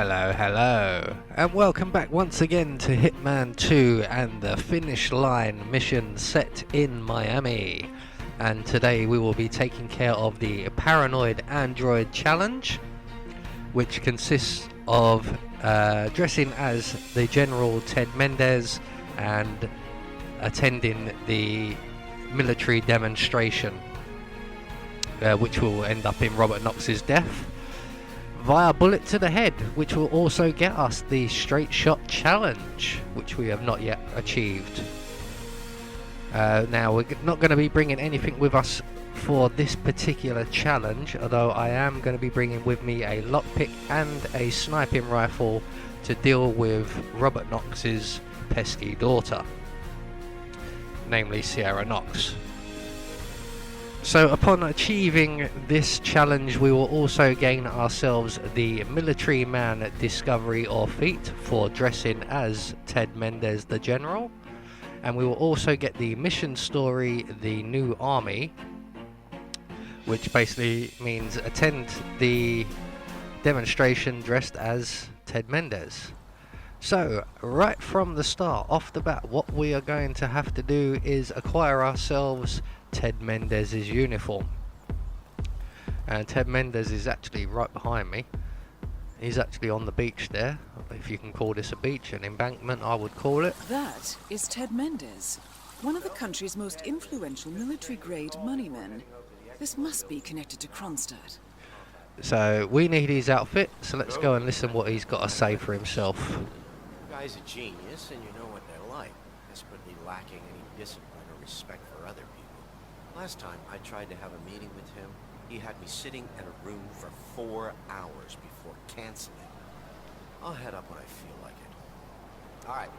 Hello, hello, and welcome back once again to Hitman 2 and the Finish Line mission set in Miami. And today we will be taking care of the Paranoid Android Challenge, which consists of dressing as the General Ted Mendez and attending the military demonstration, which will end up in Robert Knox's death via bullet to the head, which will also get us the straight shot challenge, which we have not yet achieved. Now we're not going to be bringing anything with us for this particular challenge, although I am going to be bringing with me a lockpick and a sniping rifle to deal with Robert Knox's pesky daughter, namely Sierra Knox. So upon achieving this challenge, we will also gain ourselves the Military Man Discovery or Feat for dressing as Ted Mendez the General, and we will also get the mission story, The New Army, which basically means attend the demonstration dressed as Ted Mendez. So right from the start, off the bat, what we are going to have to do is acquire ourselves Ted Mendez's uniform. And Ted Mendez is actually right behind me. He's actually on the beach there, if you can call this a beach, an embankment I would call it. That is Ted Mendez, one of the country's most influential military-grade moneymen. This must be connected to Kronstadt. So we need his outfit, so let's go and listen what he's got to say for himself. The guy's a genius, and you know what they're like, desperately lacking any discipline or respect for other people. Last time I tried to have a meeting with him, he had me sitting in a room for 4 hours before canceling. I'll head up when I feel like it. Alright,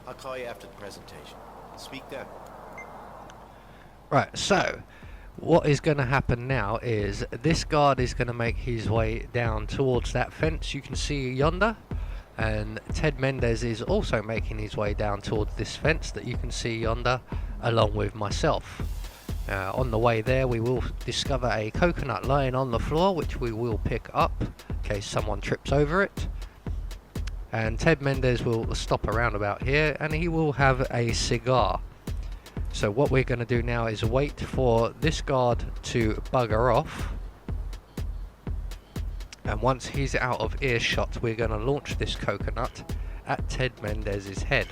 I'll call you after the presentation. Speak then. Right, so what is going to happen now is this guard is going to make his way down towards that fence you can see yonder, and Ted Mendez is also making his way down towards this fence that you can see yonder, along with myself. On the way there we will discover a coconut lying on the floor, which we will pick up in case someone trips over it. And Ted Mendez will stop around about here and he will have a cigar. So what we're going to do now is wait for this guard to bugger off. And once he's out of earshot, we're going to launch this coconut at Ted Mendez's head.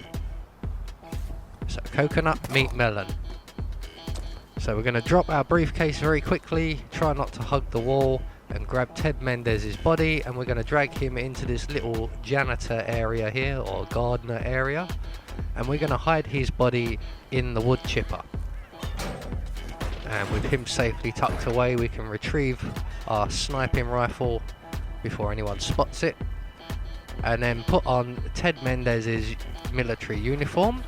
So coconut, meet melon. So we're going to drop our briefcase very quickly, try not to hug the wall, and grab Ted Mendez's body, and we're going to drag him into this little janitor area here, or gardener area, and we're going to hide his body in the wood chipper. And with him safely tucked away, we can retrieve our sniping rifle before anyone spots it, and then put on Ted Mendez's military uniform,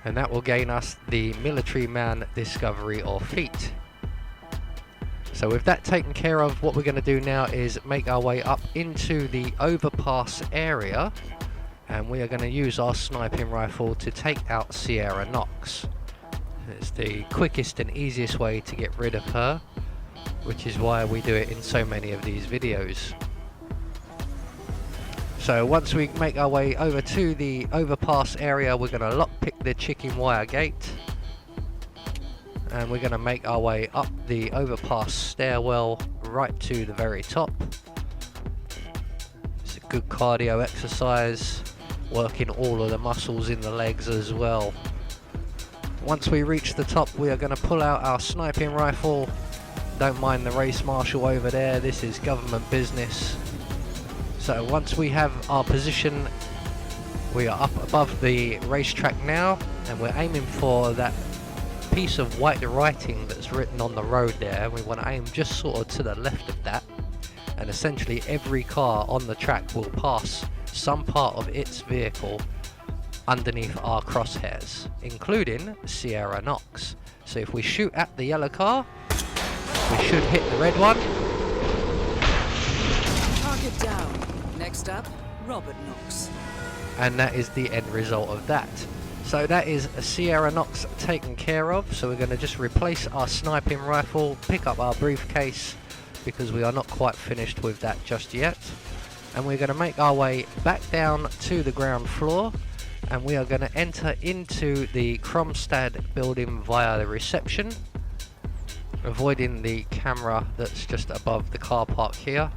and that will gain us the Military Man Discovery or Feat. So with that taken care of, what we're going to do now is make our way up into the overpass area, and we are going to use our sniping rifle to take out Sierra Knox. It's the quickest and easiest way to get rid of her, which is why we do it in so many of these videos. So once we make our way over to the overpass area, we're going to lockpick the chicken wire gate, and we're going to make our way up the overpass stairwell right to the very top. It's a good cardio exercise, working all of the muscles in the legs as well. Once we reach the top, we are going to pull out our sniping rifle. Don't mind the race marshal over there, this is government business. So once we have our position, we are up above the racetrack now, and we're aiming for that piece of white writing that's written on the road there. We want to aim just sort of to the left of that, and essentially every car on the track will pass some part of its vehicle underneath our crosshairs, including Sierra Knox. So if we shoot at the yellow car, we should hit the red one. Target down. Next up, Robert Knox. And that is the end result of that. So that is Sierra Knox taken care of. So we're going to just replace our sniping rifle, pick up our briefcase, because we are not quite finished with that just yet. and we're going to make our way back down to the ground floor, and we are going to enter into the Kromstad building via the reception, avoiding the camera that's just above the car park here.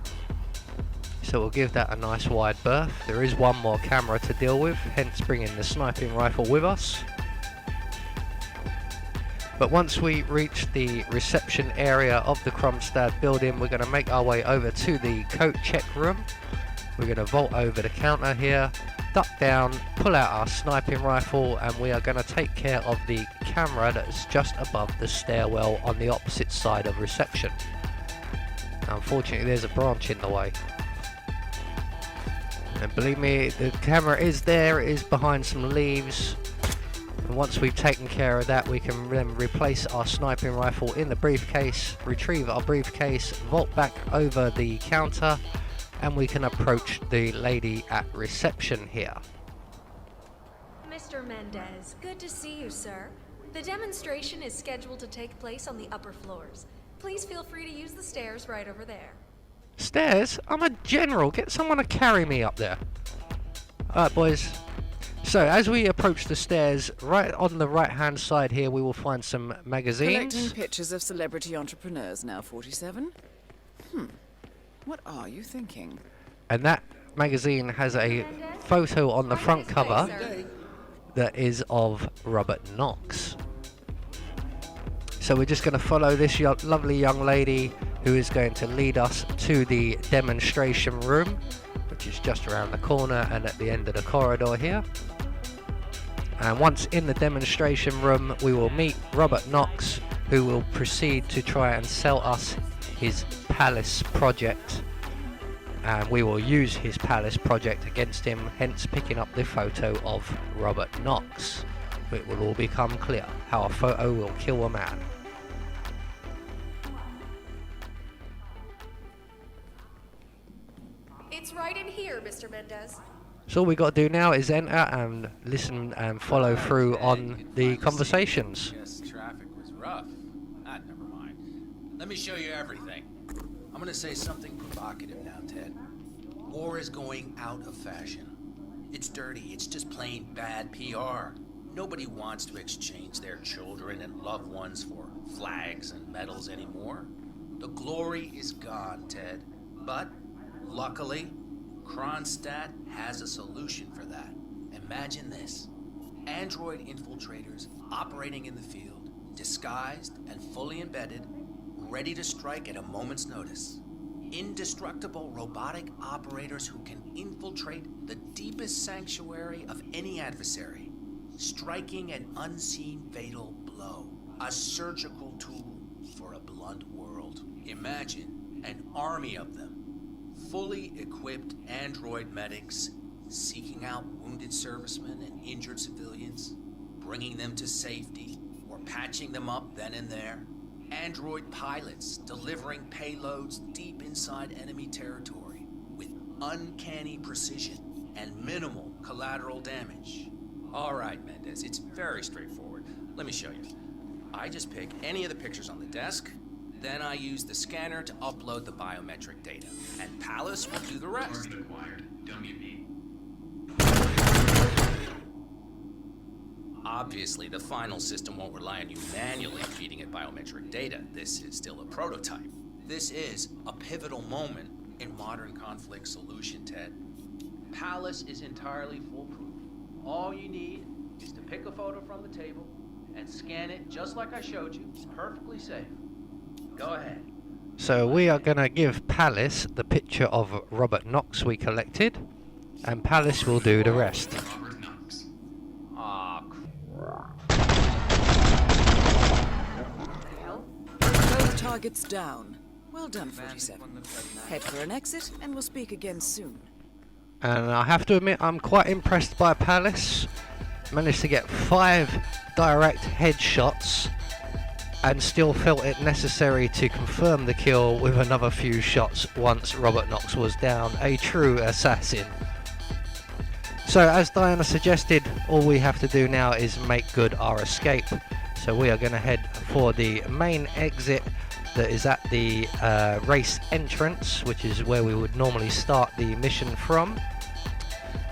So we'll give that a nice wide berth. There is one more camera to deal with, hence bringing the sniping rifle with us. But once we reach the reception area of the Kromstad building, we're going to make our way over to the coat check room. We're going to vault over the counter here, duck down, pull out our sniping rifle, and we are going to take care of the camera that's just above the stairwell on the opposite side of reception. Unfortunately, there's a branch in the way. And believe me, the camera is there, it is behind some leaves. And once we've taken care of that, we can then replace our sniping rifle in the briefcase, retrieve our briefcase, vault back over the counter, and we can approach the lady at reception here. Mr. Mendez, good to see you, sir. The demonstration is scheduled to take place on the upper floors. Please feel free to use the stairs right over there. Stairs? I'm a general. Get someone to carry me up there. Alright, boys. So, as we approach the stairs, right on the right-hand side here, we will find some magazines. Collecting pictures of celebrity entrepreneurs now, 47? What are you thinking? And that magazine has a photo on the front cover that is of Robert Knox. So we're just going to follow this lovely young lady who is going to lead us to the demonstration room, which is just around the corner and at the end of the corridor here. And once in the demonstration room, we will meet Robert Knox, who will proceed to try and sell us his palace project. And we will use his palace project against him, hence picking up the photo of Robert Knox. It will all become clear how a photo will kill a man. It's right in here, Mr. Mendez. So all we got to do now is enter and listen and follow through on the conversations. Yes, traffic was rough. Never mind. Let me show you everything. I'm gonna say something provocative now, Ted. War is going out of fashion. It's dirty. It's just plain bad PR. Nobody wants to exchange their children and loved ones for flags and medals anymore. The glory is gone, Ted. But, luckily, Kronstadt has a solution for that. Imagine this. Android infiltrators operating in the field, disguised and fully embedded, ready to strike at a moment's notice. Indestructible robotic operators who can infiltrate the deepest sanctuary of any adversary, striking an unseen fatal blow, a surgical tool for a blunt world. Imagine an army of them, fully equipped android medics seeking out wounded servicemen and injured civilians, bringing them to safety or patching them up then and there. Android pilots delivering payloads deep inside enemy territory with uncanny precision and minimal collateral damage. All right, Mendez, it's very straightforward. Let me show you. I just pick any of the pictures on the desk, then I use the scanner to upload the biometric data, and Palace will do the rest. Target acquired. WP. Obviously, the final system won't rely on you manually feeding it biometric data. This is still a prototype. This is a pivotal moment in modern conflict solution, Ted. Palace is entirely foolproof. All you need is to pick a photo from the table and scan it just like I showed you. It's perfectly safe. Go ahead. So we are going to give Palace the picture of Robert Knox we collected, and Palace will do the rest. Robert Knox. Ah, Both targets down. Well done, 47. Head for an exit, and we'll speak again soon. And I have to admit, I'm quite impressed by Palace. Managed to get 5 direct headshots and still felt it necessary to confirm the kill with another few shots once Robert Knox was down. A true assassin. So as Diana suggested, all we have to do now is make good our escape. So we are going to head for the main exit that is at the race entrance, which is where we would normally start the mission from.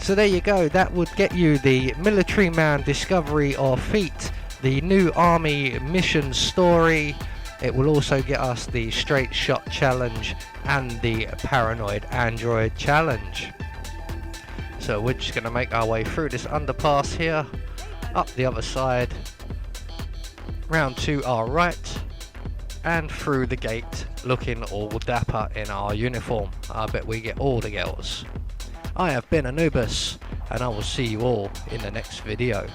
So there you go, that would get you the Military Man Discovery or Feat, the new army mission story. It will also get us the Straight Shot Challenge and the Paranoid Android Challenge. So we're just going to make our way through this underpass here, up the other side, round to our right, and through the gate, looking all dapper in our uniform. I bet we get all the girls. I have been Anubis, and I will see you all in the next video.